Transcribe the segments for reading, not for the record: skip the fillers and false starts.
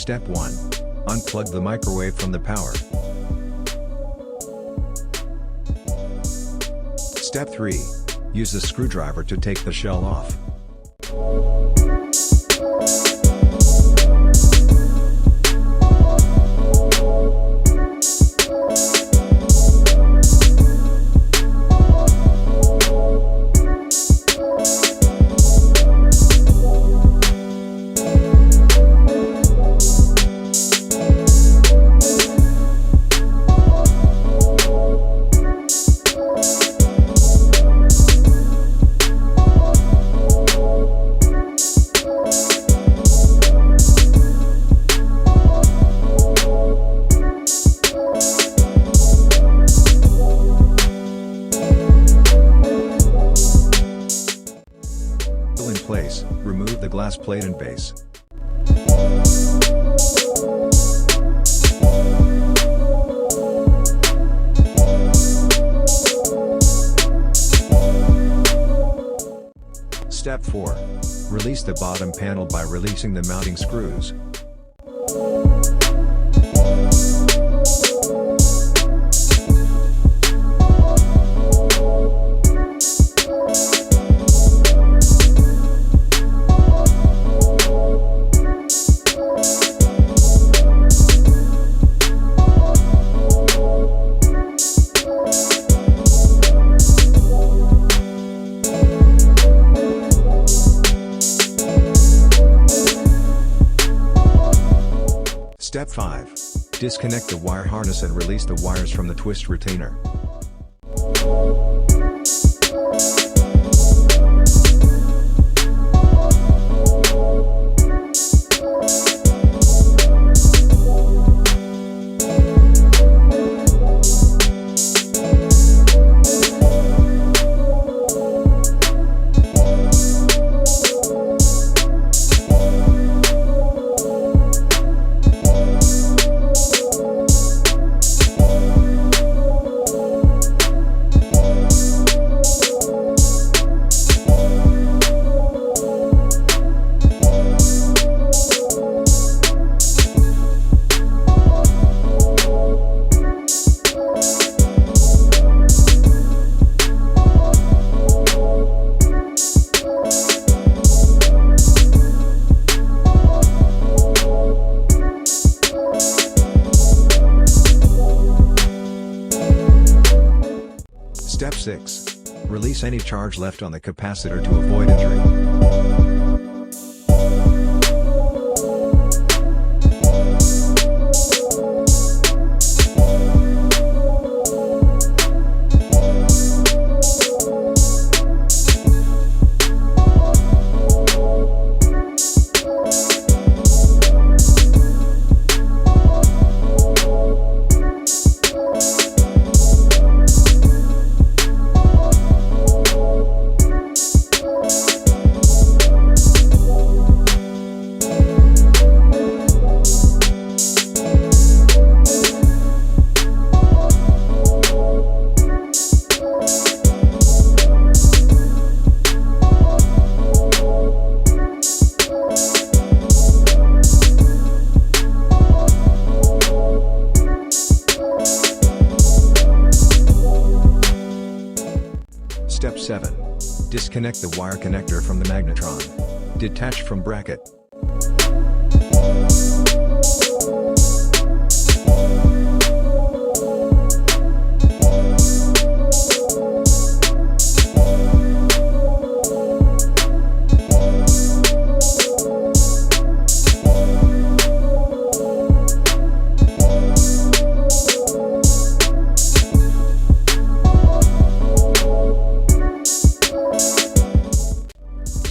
Step 1. Unplug the microwave from the power. Step 3. Use the screwdriver to take the shell off. In place, remove the glass plate and base. Step 4. Release the bottom panel by releasing the mounting screws. Step 5. Disconnect the wire harness and release the wires from the twist retainer. Step 6. Release any charge left on the capacitor to avoid injury. Step 7. Disconnect the wire connector from the magnetron. Detach from bracket.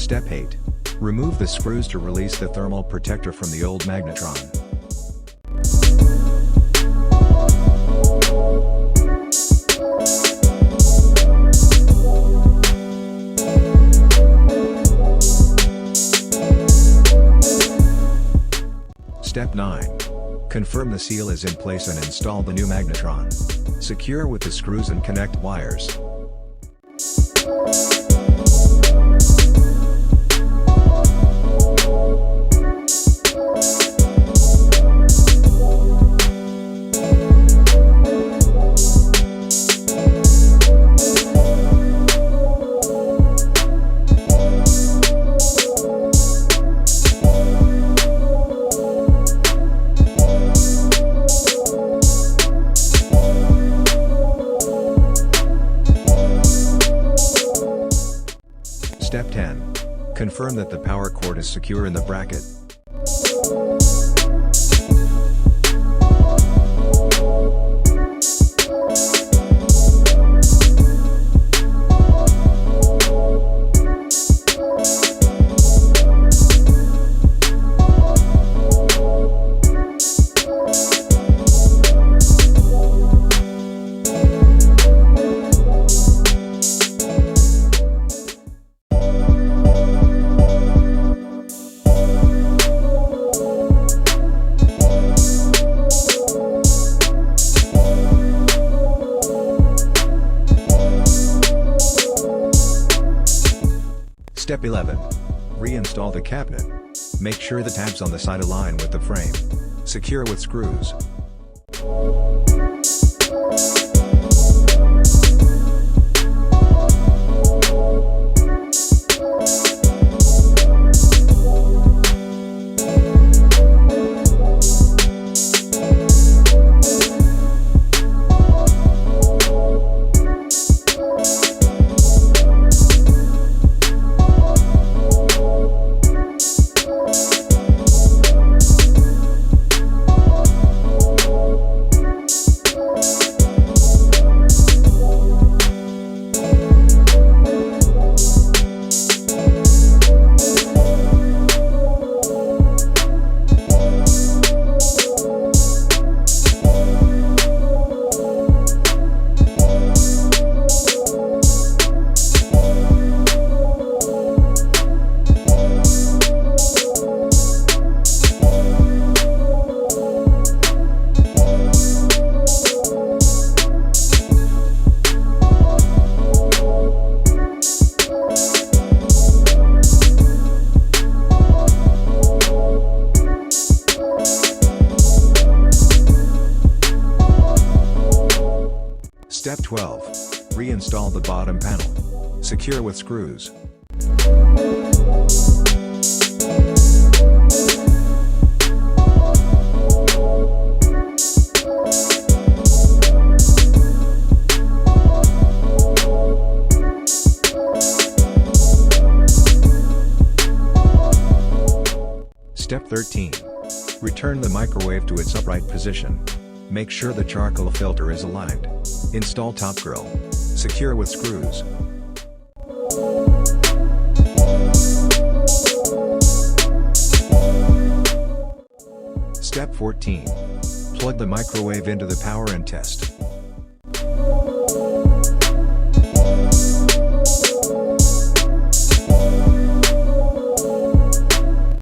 Step 8. Remove the screws to release the thermal protector from the old magnetron. Step 9. Confirm the seal is in place and install the new magnetron. Secure with the screws and connect wires. Step 10. Confirm that the power cord is secure in the bracket. Step 11. Reinstall the cabinet. Make sure the tabs on the side align with the frame. Secure with screws. Step 12. Reinstall the bottom panel. Secure with screws. Step 13. Return the microwave to its upright position. Make sure the charcoal filter is aligned. Install top grill. Secure with screws. Step 14. Plug the microwave into the power and test.